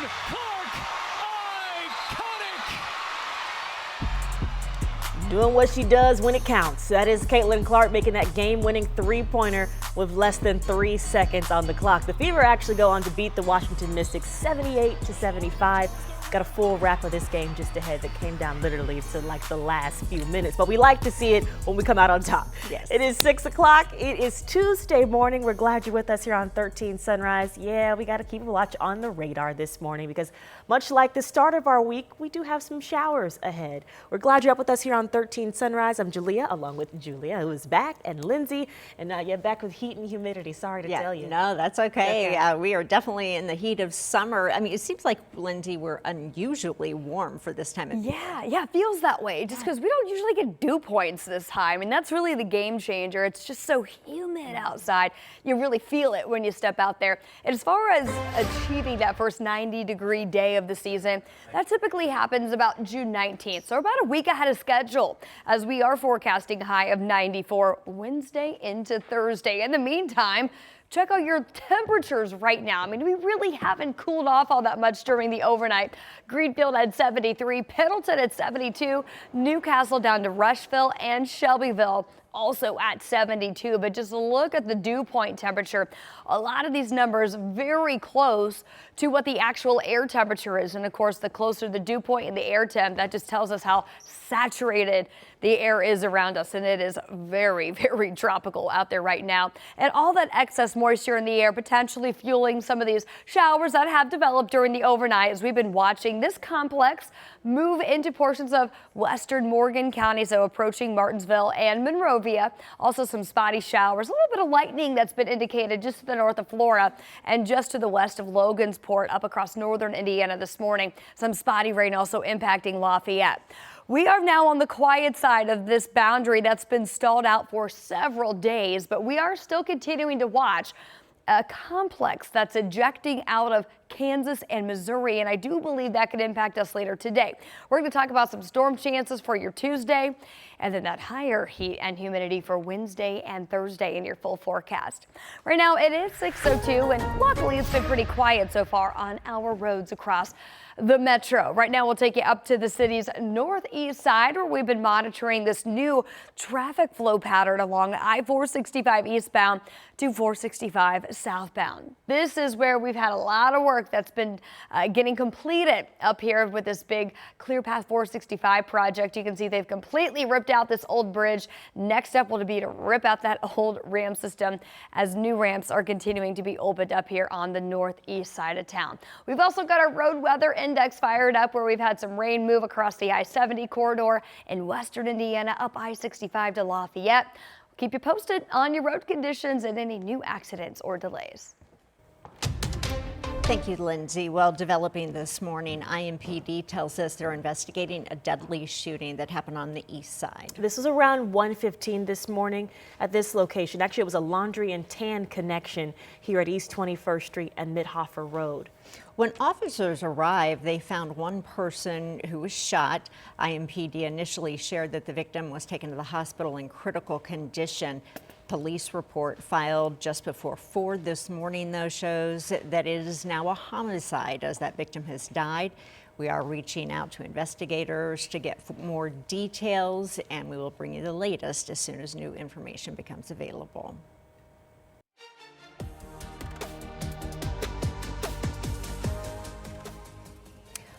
Clark, iconic! Doing what she does when it counts. That is Caitlin Clark making that game-winning three-pointer with less than 3 seconds on the clock. The Fever actually go on to beat the Washington Mystics 78-75. Got a full wrap of this game just ahead that came down literally to like the last few minutes. But we like to see it when we come out on top. Yes. It is 6 o'clock. It is Tuesday morning. We're glad you're with us here on 13 Sunrise. Yeah, we got to keep a watch on the radar this morning because much like the start of our week, we do have some showers ahead. We're glad you're up with us here on 13 Sunrise. I'm Julia, along with Julia, who is back, and Lindsay, and yeah, back with heat and humidity. Sorry to tell you. No, that's okay. We are definitely in the heat of summer. I mean, it seems like, Lindsay, we're unusually warm for this time of year. Yeah, it feels that way just because we don't usually get dew points this time, and that's really the game changer. It's just so humid outside. You really feel it when you step out there. And as far as achieving that first 90-degree day of the season, that typically happens about June 19th, so about a week ahead of schedule, as we are forecasting a high of 94 Wednesday into Thursday. In the meantime, check out your temperatures right now. I mean, we really haven't cooled off all that much during the overnight. Greenfield at 73, Pendleton at 72, Newcastle down to Rushville and Shelbyville also at 72. But just look at the dew point temperature. A lot of these numbers very close to what the actual air temperature is. And of course, the closer the dew point and the air temp, that just tells us how saturated the air is around us, and it is very, very tropical out there right now. And all that excess moisture in the air potentially fueling some of these showers that have developed during the overnight as we've been watching this complex move into portions of western Morgan County, so approaching Martinsville and Monrovia. Also some spotty showers, a little bit of lightning that's been indicated just to the north of Flora and just to the west of Logansport up across northern Indiana this morning. Some spotty rain also impacting Lafayette. We are now on the quiet side of this boundary that's been stalled out for several days, but we are still continuing to watch a complex that's ejecting out of Kansas and Missouri, and I do believe that could impact us later today. We're going to talk about some storm chances for your Tuesday, and then that higher heat and humidity for Wednesday and Thursday in your full forecast. Right now it is 6:02, and luckily it's been pretty quiet so far on our roads across the metro. Right now we'll take you up to the city's northeast side, where we've been monitoring this new traffic flow pattern along I-465 eastbound to 465 southbound. This is where we've had a lot of work that's been getting completed up here with this big Clear Path 465 project. You can see they've completely ripped out this old bridge. Next step will be to rip out that old ramp system as new ramps are continuing to be opened up here on the northeast side of town. We've also got our road weather index fired up, where we've had some rain move across the I-70 corridor in western Indiana up I-65 to Lafayette. Keep you posted on your road conditions and any new accidents or delays. Thank you, Lindsay. Well, developing this morning, IMPD tells us they're investigating a deadly shooting that happened on the east side. This was around 1:15 this morning at this location. Actually, it was a laundry and tan connection here at East 21st Street and Midhofer Road. When officers arrived, they found one person who was shot. IMPD initially shared that the victim was taken to the hospital in critical condition. Police report filed just before 4 this morning, though, shows that it is now a homicide as that victim has died. We are reaching out to investigators to get more details, and we will bring you the latest as soon as new information becomes available.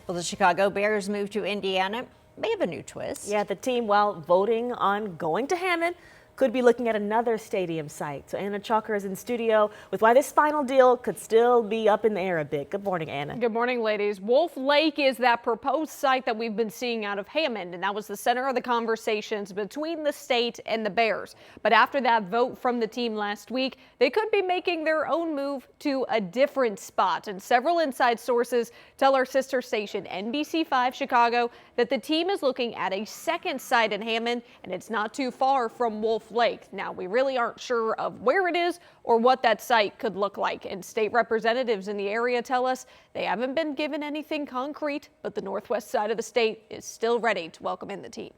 Well, the Chicago Bears move to Indiana may have a new twist. Yeah, the team, while voting on going to Hammond, could be looking at another stadium site. So Anna Chalker is in studio with why this final deal could still be up in the air a bit. Good morning, Anna. Good morning, ladies. Wolf Lake is that proposed site that we've been seeing out of Hammond, and that was the center of the conversations between the state and the Bears. But after that vote from the team last week, they could be making their own move to a different spot. And several inside sources tell our sister station NBC5 Chicago that the team is looking at a second site in Hammond, and it's not too far from Wolf Lake. Now, we really aren't sure of where it is or what that site could look like, and state representatives in the area tell us they haven't been given anything concrete, but the northwest side of the state is still ready to welcome in the team.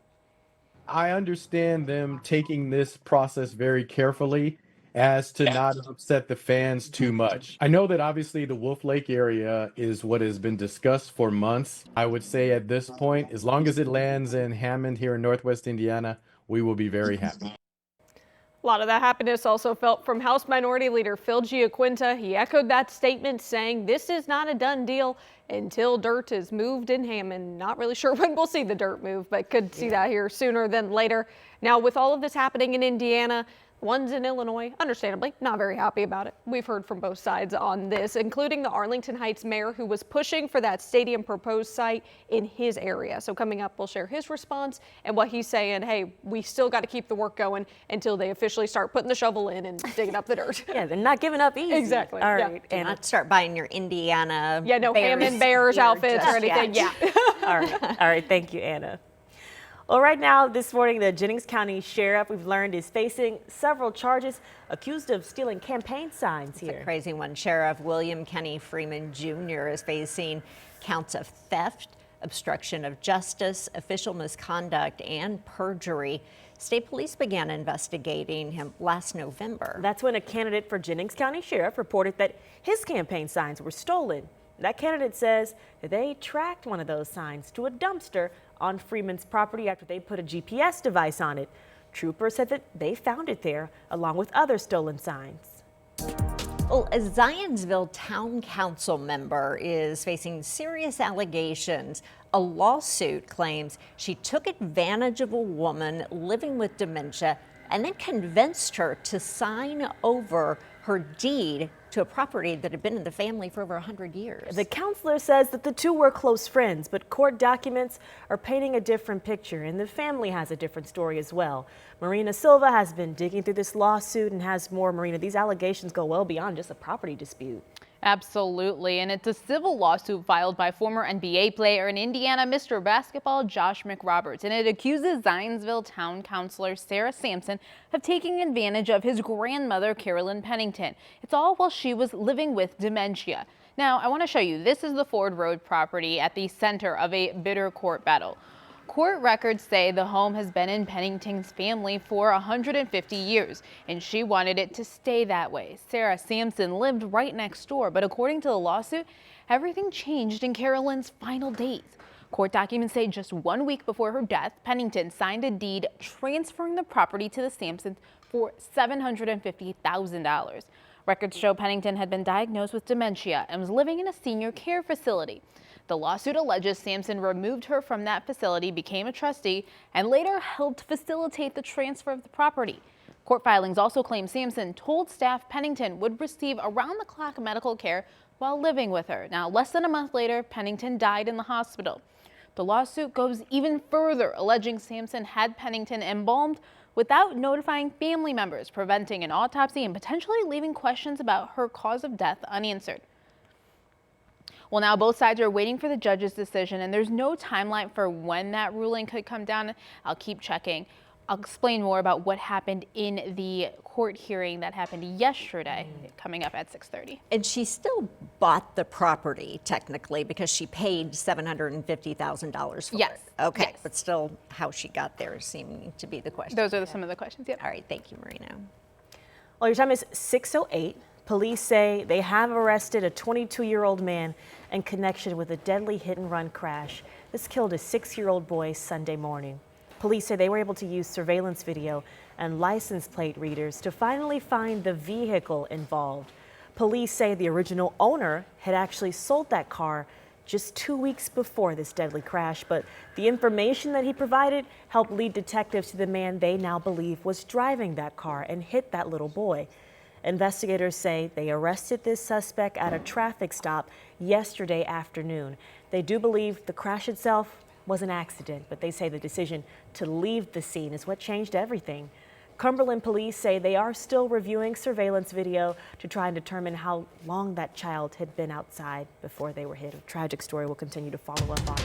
I understand them taking this process very carefully as to not upset the fans too much. I know that obviously the Wolf Lake area is what has been discussed for months. I would say at this point, as long as it lands in Hammond here in Northwest Indiana, we will be very happy. A lot of that happiness also felt from House Minority Leader Phil Giaquinta. He echoed that statement, saying this is not a done deal until dirt is moved in Hammond. Not really sure when we'll see the dirt move, but could see that here sooner than later. Now, with all of this happening in Indiana, ones in Illinois, understandably, not very happy about it. We've heard from both sides on this, including the Arlington Heights mayor who was pushing for that stadium proposed site in his area. So coming up, we'll share his response and what he's saying. Hey, we still got to keep the work going until they officially start putting the shovel in and digging up the dirt. Yeah, they're not giving up easy. Exactly. All Yeah. right. Do And not start buying your Indiana Hammond Bears gear outfits just or anything. yet. Yeah. all right. Thank you, Anna. Well, right now, this morning, the Jennings County Sheriff, we've learned, is facing several charges, accused of stealing campaign signs here. It's a crazy one. Sheriff William Kenny Freeman Jr. is facing counts of theft, obstruction of justice, official misconduct, and perjury. State police began investigating him last November. That's when a candidate for Jennings County Sheriff reported that his campaign signs were stolen. That candidate says that they tracked one of those signs to a dumpster on Freeman's property after they put a GPS device on it. Troopers said that they found it there along with other stolen signs. Well, a Zionsville Town Council member is facing serious allegations. A lawsuit claims she took advantage of a woman living with dementia and then convinced her to sign over her deed to a property that had been in the family for over 100 years. The counselor says that the two were close friends, but court documents are painting a different picture, and the family has a different story as well. Marina Silva has been digging through this lawsuit and has more. Marina, these allegations go well beyond just a property dispute. Absolutely, and it's a civil lawsuit filed by former NBA player and Indiana Mr. Basketball Josh McRoberts, and it accuses Zionsville Town Councilor Sarah Sampson of taking advantage of his grandmother Carolyn Pennington. It's all while she was living with dementia. Now, I want to show you, this is the Ford Road property at the center of a bitter court battle. Court records say the home has been in Pennington's family for 150 years, and she wanted it to stay that way. Sarah Sampson lived right next door, but according to the lawsuit, everything changed in Carolyn's final days. Court documents say just 1 week before her death, Pennington signed a deed transferring the property to the Sampsons for $750,000. Records show Pennington had been diagnosed with dementia and was living in a senior care facility. The lawsuit alleges Sampson removed her from that facility, became a trustee, and later helped facilitate the transfer of the property. Court filings also claim Sampson told staff Pennington would receive around-the-clock medical care while living with her. Now, less than a month later, Pennington died in the hospital. The lawsuit goes even further, alleging Sampson had Pennington embalmed without notifying family members, preventing an autopsy and potentially leaving questions about her cause of death unanswered. Well, now both sides are waiting for the judge's decision, and there's no timeline for when that ruling could come down. I'll keep checking. I'll explain more about what happened in the court hearing that happened yesterday, coming up at 6:30. And she still bought the property, technically, because she paid $750,000 for Yes. it. Okay, Yes. but still how she got there is seeming to be the question. Those are some of the questions. Yep. All right, thank you, Marina. Well, your time is 6:08. Police say they have arrested a 22-year-old man in connection with a deadly hit-and-run crash. This killed a 6-year-old boy Sunday morning. Police say they were able to use surveillance video and license plate readers to finally find the vehicle involved. Police say the original owner had actually sold that car just 2 weeks before this deadly crash, but the information that he provided helped lead detectives to the man they now believe was driving that car and hit that little boy. Investigators say they arrested this suspect at a traffic stop yesterday afternoon. They do believe the crash itself was an accident, but they say the decision to leave the scene is what changed everything. Cumberland police say they are still reviewing surveillance video to try and determine how long that child had been outside before they were hit. A tragic story we'll continue to follow up on.